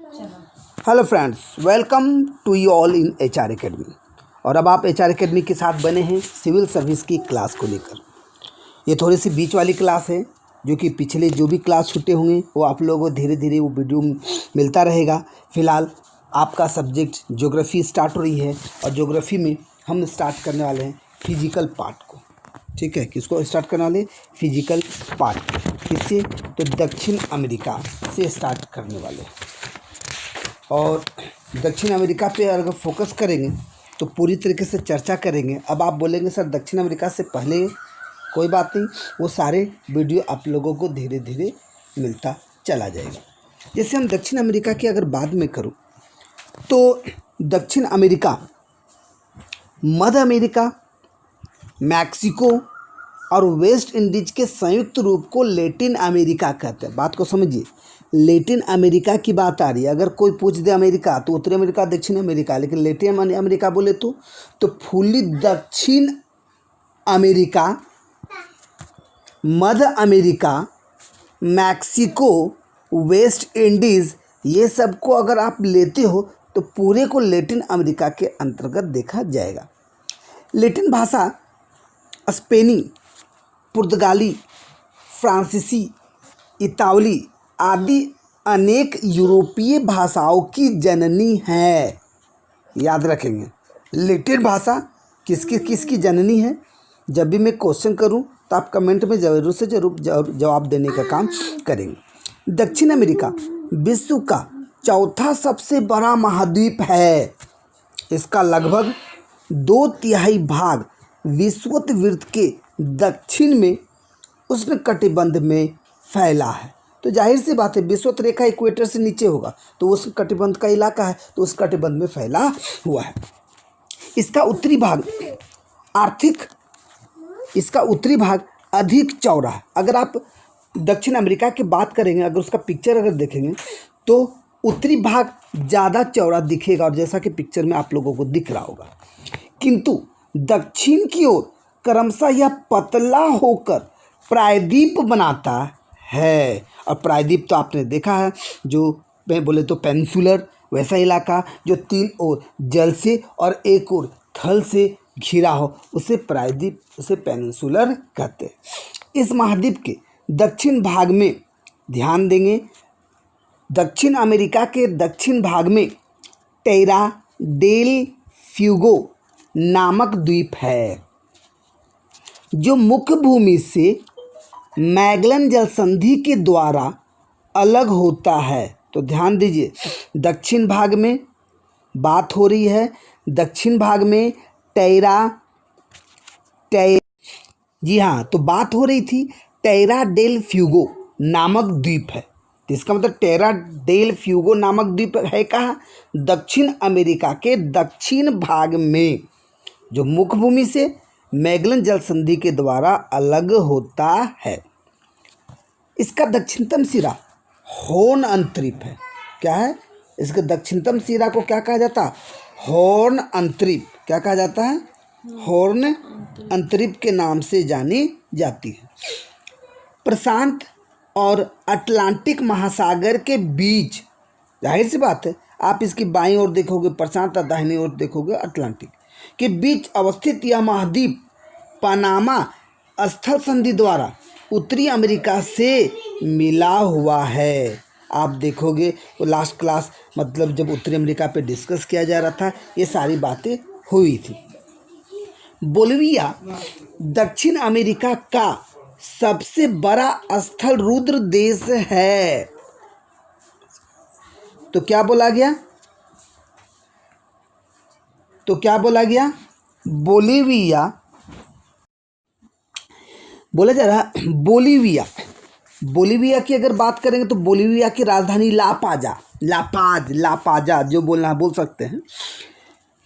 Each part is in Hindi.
Hello friends, welcome to you all in HR academy. और अब आप HR एकेडमी के साथ बने हैं सिविल सर्विस की क्लास को लेकर। ये थोड़ी सी बीच वाली क्लास है, जो कि पिछले जो भी क्लास छूटे होंगे वो आप लोगों को धीरे धीरे वो वीडियो मिलता रहेगा। फ़िलहाल आपका सब्जेक्ट ज्योग्राफी स्टार्ट हो रही है और ज्योग्राफी में हम स्टार्ट करने वाले हैं फिजिकल पार्ट को। ठीक है, किसको स्टार्ट करने वाले? Physical part. किससे? तो दक्षिण अमेरिका से स्टार्ट करने वाले हैं। और दक्षिण अमेरिका पे अगर फोकस करेंगे तो पूरी तरीके से चर्चा करेंगे। अब आप बोलेंगे सर दक्षिण अमेरिका से पहले, कोई बात नहीं, वो सारे वीडियो आप लोगों को धीरे धीरे मिलता चला जाएगा। जैसे हम दक्षिण अमेरिका की अगर बात में करूँ तो दक्षिण अमेरिका मध्य अमेरिका, मैक्सिको और वेस्ट इंडीज के संयुक्त रूप को लैटिन अमेरिका कहते हैं। बात को समझिए, लैटिन अमेरिका की बात आ रही है। अगर कोई पूछ दे अमेरिका तो उत्तरी अमेरिका, दक्षिण अमेरिका, लेकिन लैटिन अमेरिका बोले तो फुल्ली दक्षिण अमेरिका, मध्य अमेरिका, मैक्सिको, वेस्ट इंडीज़, ये सब को अगर आप लेते हो तो पूरे को लैटिन अमेरिका के अंतर्गत देखा जाएगा। लैटिन भाषा स्पेनी, पुर्तगाली, फ्रांसीसी, इतालवी आदि अनेक यूरोपीय भाषाओं की जननी है। याद रखेंगे, लैटिन भाषा किसकी जननी है। जब भी मैं क्वेश्चन करूं तो आप कमेंट में ज़रूर से ज़रूर जवाब देने का काम करेंगे। दक्षिण अमेरिका विश्व का चौथा सबसे बड़ा महाद्वीप है। इसका लगभग 2/3 भाग विषुवत के दक्षिण में उष्णकटिबंध में फैला है। तो जाहिर सी बात है, विषुवत रेखा इक्वेटर से नीचे होगा तो उस कटिबंध का इलाका है, तो उस कटिबंध में फैला हुआ है। इसका उत्तरी भाग अधिक चौड़ा है। अगर आप दक्षिण अमेरिका की बात करेंगे, अगर उसका पिक्चर अगर देखेंगे तो उत्तरी भाग ज़्यादा चौड़ा दिखेगा, और जैसा कि पिक्चर में आप लोगों को दिख रहा होगा। किंतु दक्षिण की ओर क्रमशः यह पतला होकर प्रायद्वीप बनाता है। और प्रायद्वीप तो आपने देखा है, जो मैं बोले तो पेनिनसुलर, वैसा इलाका जो 3 ओर जल से और एक ओर थल से घिरा हो, उसे प्रायद्वीप, उसे पेनिनसुलर कहते हैं। इस महाद्वीप के दक्षिण भाग में ध्यान देंगे, दक्षिण अमेरिका के दक्षिण भाग में टेरा डेल फ्यूगो नामक द्वीप है, जो मुख्य भूमि से मैगलन जलसंधि के द्वारा अलग होता है। तो ध्यान दीजिए, दक्षिण भाग में बात हो रही है, दक्षिण भाग में जी हाँ, तो बात हो रही थी टेरा डेल फ्यूगो नामक द्वीप है। तो इसका मतलब टेरा डेल फ्यूगो नामक द्वीप है कहाँ? दक्षिण अमेरिका के दक्षिण भाग में, जो मुख्य भूमि से मैगलन जलसंधि के द्वारा अलग होता है। इसका दक्षिणतम सिरा हॉर्न अंतरिप है। क्या है? इसके दक्षिणतम सिरा को क्या कहा जाता है? हॉर्न अंतरिप। क्या कहा जाता है? हॉर्न अंतरिप के नाम से जानी जाती है। प्रशांत और अटलांटिक महासागर के बीच, जाहिर सी बात है, आप इसकी बाईं ओर देखोगे प्रशांत और दाहिनी ओर देखोगे अटलांटिक के बीच अवस्थित यह महाद्वीप पनामा स्थल संधि द्वारा उत्तरी अमेरिका से मिला हुआ है। आप देखोगे तो लास्ट क्लास, मतलब जब उत्तरी अमेरिका पे डिस्कस किया जा रहा था, ये सारी बातें हुई थी। बोलिविया दक्षिण अमेरिका का सबसे बड़ा स्थल रुद्र देश है। तो क्या बोला गया? बोलिविया बोला जा रहा है। बोलिविया की अगर बात करेंगे तो बोलिविया की राजधानी लापाजा जो बोलना है बोल सकते हैं।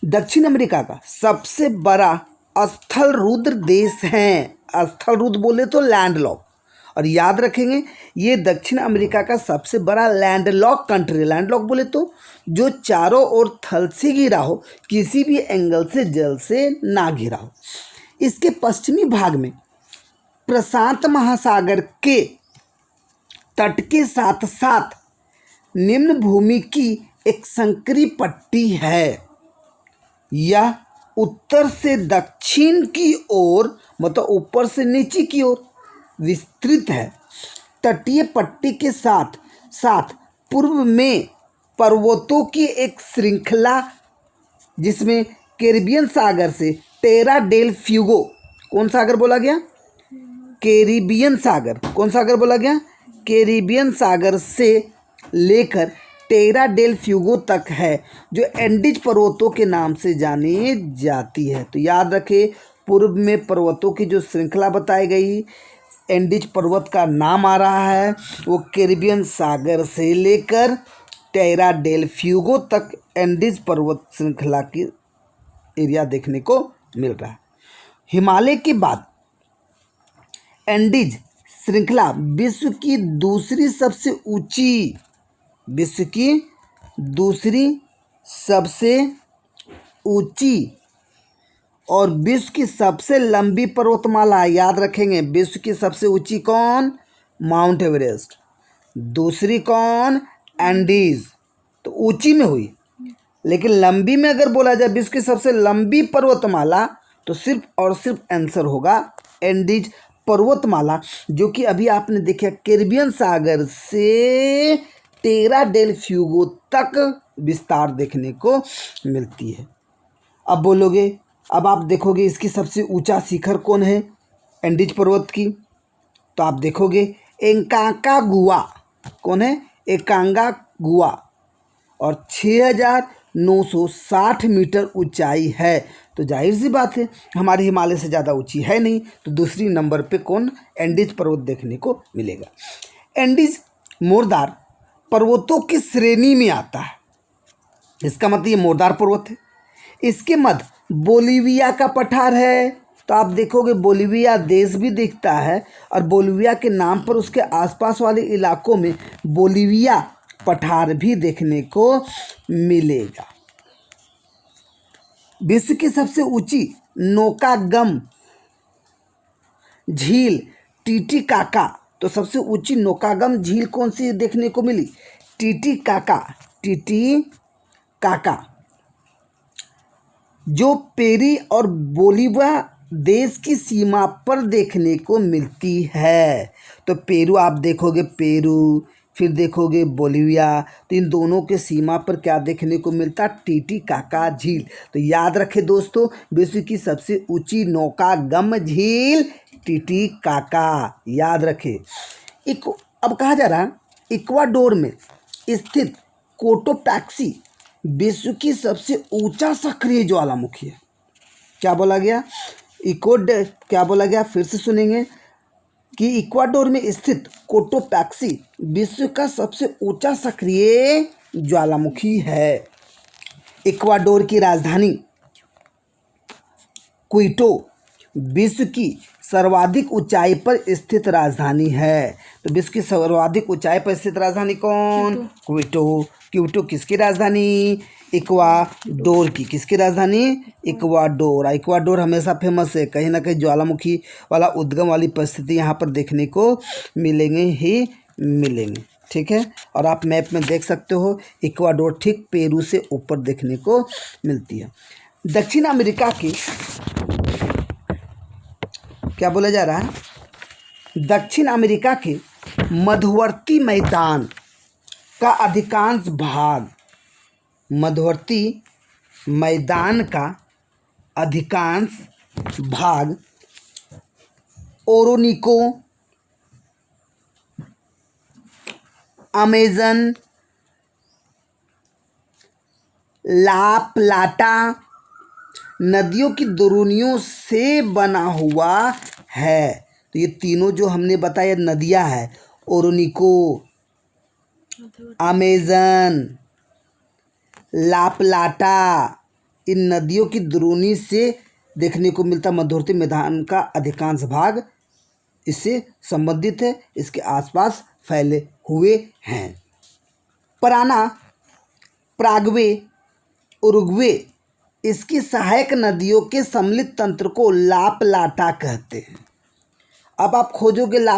दक्षिण अमेरिका का सबसे बड़ा स्थल रुद्र देश है। स्थल रुद्र बोले तो लैंडलॉक, और याद रखेंगे ये दक्षिण अमेरिका का सबसे बड़ा लैंडलॉक कंट्री। लैंडलॉक बोले तो जो चारों ओर थल से घिरा हो, किसी भी एंगल से जल से ना घिरा हो। इसके पश्चिमी भाग में प्रशांत महासागर के तट के साथ साथ निम्न भूमि की एक संकरी पट्टी है। यह उत्तर से दक्षिण की ओर, मतलब ऊपर से नीचे की ओर विस्तृत है। तटीय पट्टी के साथ साथ पूर्व में पर्वतों की एक श्रृंखला, जिसमें कैरिबियन सागर से टेरा डेल फ्यूगो, कौन सागर बोला गया? कैरिबियन सागर। कौन सागर बोला गया? कैरिबियन सागर से लेकर टेरा डेल फ्यूगो तक है, जो एंडीज पर्वतों के नाम से जानी जाती है। तो याद रखें, पूर्व में पर्वतों की जो श्रृंखला बताई गई, एंडीज पर्वत का नाम आ रहा है, वो कैरिबियन सागर से लेकर टेरा डेल फ्यूगो तक एंडीज पर्वत श्रृंखला की एरिया देखने को मिल रहा है। हिमालय के बाद एंडीज श्रृंखला विश्व की दूसरी सबसे ऊंची और विश्व की सबसे लंबी पर्वतमाला। याद रखेंगे, विश्व की सबसे ऊंची कौन? Mount Everest. दूसरी कौन? एंडीज। तो ऊंची में हुई, लेकिन लंबी में अगर बोला जाए विश्व की सबसे लंबी पर्वतमाला, तो सिर्फ और सिर्फ आंसर होगा एंडीज पर्वतमाला, जो कि अभी आपने देखा कैरिबियन सागर से टेरा डेल फ्यूगो तक विस्तार देखने को मिलती है। अब बोलोगे, अब आप देखोगे इसकी सबसे ऊंचा शिखर कौन है एंडीज पर्वत की? तो आप देखोगे एकांकागुआ। कौन है? एकांकागुआ, और 6,960 मीटर ऊंचाई है। तो जाहिर सी बात है, हमारे हिमालय से ज़्यादा ऊंची है नहीं। तो दूसरी नंबर पे कौन? एंडीज पर्वत देखने को मिलेगा। एंडीज मोरदार पर्वतों की श्रेणी में आता है। इसका मतलब ये मोरदार पर्वत है। इसके मध्य बोलिविया का पठार है। तो आप देखोगे बोलिविया देश भी दिखता है, और बोलिविया के नाम पर उसके आसपास वाले इलाकों में बोलिविया पठार भी देखने को मिलेगा। विश्व की सबसे ऊंची नौकागम झील टीटीकाका। तो सबसे ऊंची नौकागम झील कौन सी देखने को मिली? टीटीकाका, जो पेरी और बोलिविया देश की सीमा पर देखने को मिलती है। तो पेरू आप देखोगे, पेरू, फिर देखोगे बोलिविया, तो इन दोनों के सीमा पर क्या देखने को मिलता? टीटीकाका झील। तो याद रखें दोस्तों, विश्व की सबसे ऊंची नौकागम झील टीटीकाका, याद रखें। अब कहा जा रहा है इक्वाडोर में स्थित कोटोपैक्सी विश्व की सबसे ऊंचा सक्रिय ज्वालामुखी है। क्या बोला गया? क्या बोला गया? फिर से सुनेंगे कि इक्वाडोर में स्थित कोटोपैक्सी विश्व का सबसे ऊंचा सक्रिय ज्वालामुखी है। इक्वाडोर की राजधानी क्विटो विश्व की सर्वाधिक ऊंचाई पर स्थित राजधानी है। तो विश्व की सर्वाधिक ऊंचाई पर स्थित राजधानी कौन? क्विटो। क्विटो किसकी राजधानी? इक्वाडोर की। किसकी राजधानी? इक्वाडोर। इक्वाडोर हमेशा फेमस है, कहीं ना कहीं ज्वालामुखी वाला उद्गम वाली परिस्थिति यहाँ पर देखने को मिलेंगे। ठीक है, और आप मैप में देख सकते हो इक्वाडोर ठीक पेरू से ऊपर देखने को मिलती है। दक्षिण अमेरिका की, क्या बोला जा रहा है? दक्षिण अमेरिका के मध्यवर्ती मैदान का अधिकांश भाग, मध्यवर्ती मैदान का अधिकांश भाग ओरोनिको, अमेजन, ला प्लाटा नदियों की दुर्नियों से बना हुआ है। तो ये तीनों जो हमने बताया नदियां हैं, ओरोनिको, अमेजन, ला प्लाटा, इन नदियों की द्रोणी से देखने को मिलता मध्यवर्ती मैदान का अधिकांश भाग इससे संबंधित है, इसके आसपास फैले हुए हैं। पराना, प्रागवे, उरुग्वे इसकी सहायक नदियों के सम्मिलित तंत्र को ला प्लाटा कहते हैं। अब आप खोजोगे ला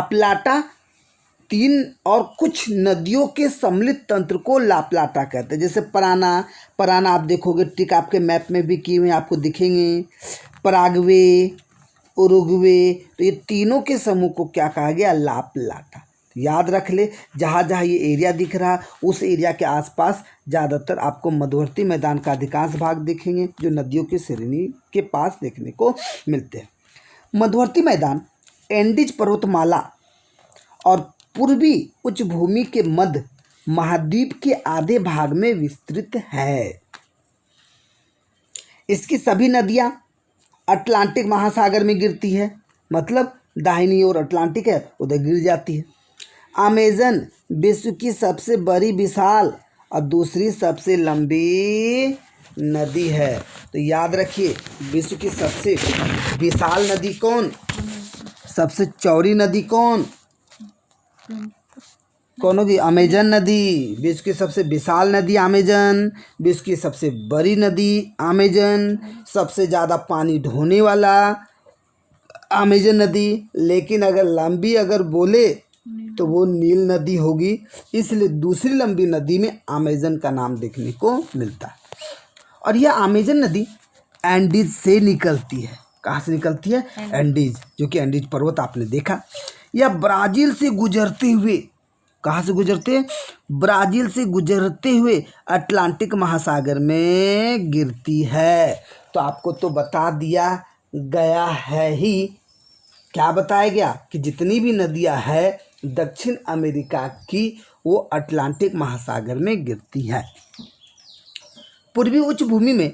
प्लाटा तीन और कुछ नदियों के सम्मिलित तंत्र को ला प्लाटा कहते हैं। जैसे पराना आप देखोगे, टिक आपके मैप में भी किए हुए आपको दिखेंगे, पराग्वे, उरुग्वे, तो ये तीनों के समूह को क्या कहा गया? ला प्लाटा। याद रख ले, जहाँ जहाँ ये एरिया दिख रहा उस एरिया के आसपास ज़्यादातर आपको मध्यवर्ती मैदान का अधिकांश भाग दिखेंगे, जो नदियों की श्रेणी के पास देखने को मिलते हैं। मध्यवर्ती मैदान एंडीज पर्वतमाला और पूर्वी उच्च भूमि के मध्य महाद्वीप के आधे भाग में विस्तृत है। इसकी सभी नदियां अटलांटिक महासागर में गिरती है, मतलब दाहिनी ओर अटलांटिक है, उधर गिर जाती है। अमेजन विश्व की सबसे बड़ी, विशाल और दूसरी सबसे लंबी नदी है। तो याद रखिए, विश्व की सबसे विशाल नदी कौन, सबसे चौड़ी नदी कौन होगी? अमेजन नदी। विश्व की सबसे विशाल नदी अमेजन, विश्व की सबसे बड़ी नदी अमेजन, सबसे ज़्यादा पानी ढोने वाला अमेजन नदी। लेकिन अगर लंबी अगर बोले तो वो नील नदी होगी, इसलिए दूसरी लंबी नदी में अमेजन का नाम देखने को मिलता है। और यह अमेजन नदी एंडीज से निकलती है। कहाँ से निकलती है? एंडीज, जो कि एंडीज पर्वत आपने देखा। यह ब्राज़ील से गुजरते हुए, कहाँ से गुजरते? ब्राज़ील से गुजरते हुए अटलांटिक महासागर में गिरती है। तो आपको तो बता दिया गया है ही, क्या बताया गया कि जितनी भी नदियाँ हैं दक्षिण अमेरिका की, वो अटलांटिक महासागर में गिरती है। पूर्वी उच्च भूमि में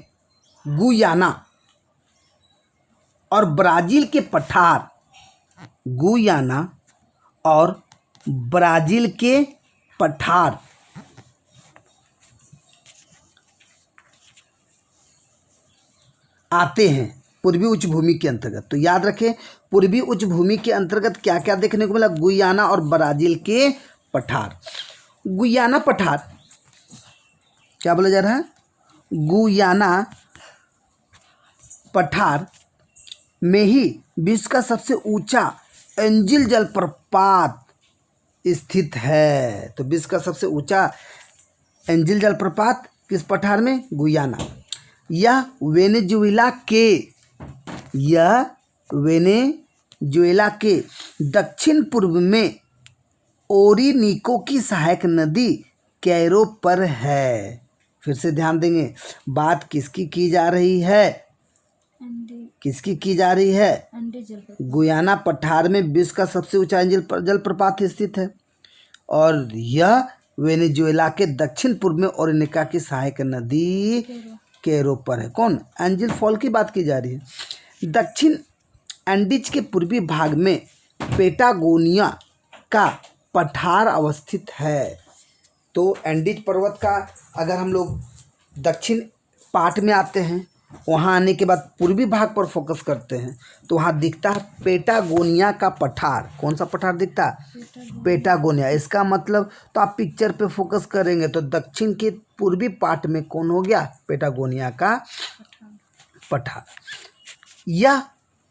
गुयाना और ब्राज़ील के पठार, गुयाना और ब्राज़ील के पठार आते हैं पूर्वी उच्च भूमि के अंतर्गत। तो याद रखें, पूर्वी उच्च भूमि के अंतर्गत क्या क्या देखने को मिला? गुयाना और ब्राज़ील के पठार। गुयाना पठार क्या बोला जा रहा है? गुयाना पठार में ही विश्व का सबसे ऊंचा एंजिल जलप्रपात स्थित है। तो विश्व का सबसे ऊंचा एंजिल जलप्रपात किस पठार में? गुयाना। यह वेनेजुएला के दक्षिण पूर्व में ओरिनीको की सहायक नदी कैरो पर है। फिर से ध्यान देंगे, बात किसकी की जा रही है? किसकी की जा रही है? गुयाना पठार में विश्व का सबसे ऊंचा एंजिल जलप्रपात स्थित है, और यह वेनेजुएला के दक्षिण पूर्व में ओरिनीको की सहायक नदी कैरो पर है। कौन? एंजिल फॉल की बात की जा रही है। दक्षिण एंडीज के पूर्वी भाग में पेटागोनिया का पठार अवस्थित है। तो एंडीज पर्वत का अगर हम लोग दक्षिण पार्ट में आते हैं, वहाँ आने के बाद पूर्वी भाग पर फोकस करते हैं, तो वहाँ दिखता है पेटागोनिया का पठार। कौन सा पठार दिखता है? पेटागोनिया। इसका मतलब, तो आप पिक्चर पे फोकस करेंगे तो दक्षिण के पूर्वी पार्ट में कौन हो गया? पेटागोनिया का पठार। यह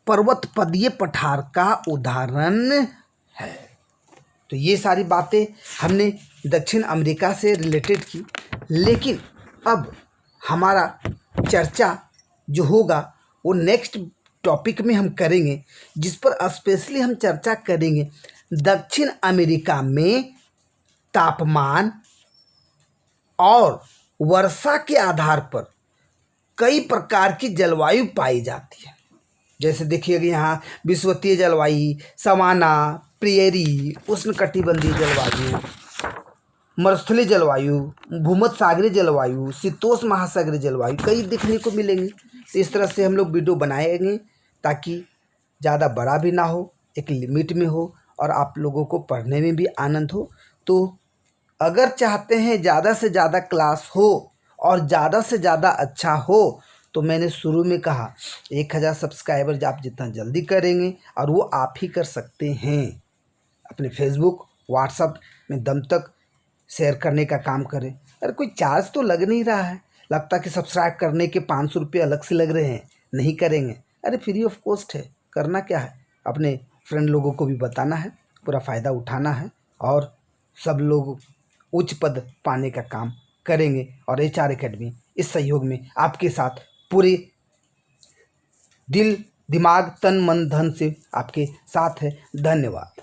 पर्वत पदीय पठार का उदाहरण है। तो ये सारी बातें हमने दक्षिण अमेरिका से रिलेटेड की, लेकिन अब हमारा चर्चा जो होगा वो नेक्स्ट टॉपिक में हम करेंगे, जिस पर स्पेशली हम चर्चा करेंगे दक्षिण अमेरिका में तापमान और वर्षा के आधार पर कई प्रकार की जलवायु पाई जाती है। जैसे देखिएगा यहाँ विषुवतीय जलवायु, सवाना, प्रेयरी, उष्णकटिबंधीय जलवायु, मरुस्थलीय जलवायु, भूमध्य सागरीय जलवायु, शीतोष्ण महासागरीय जलवायु कई देखने को मिलेंगी। तो इस तरह से हम लोग वीडियो बनाएंगे ताकि ज़्यादा बड़ा भी ना हो, एक लिमिट में हो और आप लोगों को पढ़ने में भी आनंद हो। तो अगर चाहते हैं ज़्यादा से ज़्यादा क्लास हो और ज़्यादा से ज़्यादा अच्छा हो, तो मैंने शुरू में कहा 1000 सब्सक्राइबर आप जितना जल्दी करेंगे, और वो आप ही कर सकते हैं, अपने फेसबुक व्हाट्सएप में दम तक शेयर करने का काम करें। अरे कोई चार्ज तो लग नहीं रहा है, लगता कि सब्सक्राइब करने के 500 रुपये अलग से लग रहे हैं, नहीं करेंगे। अरे फ्री ऑफ कॉस्ट है, करना क्या है, अपने फ्रेंड लोगों को भी बताना है, पूरा फ़ायदा उठाना है और सब लोग उच्च पद पाने का काम करेंगे। और HR एकेडमी इस सहयोग में आपके साथ पूरे दिल दिमाग तन मन धन से आपके साथ है। धन्यवाद।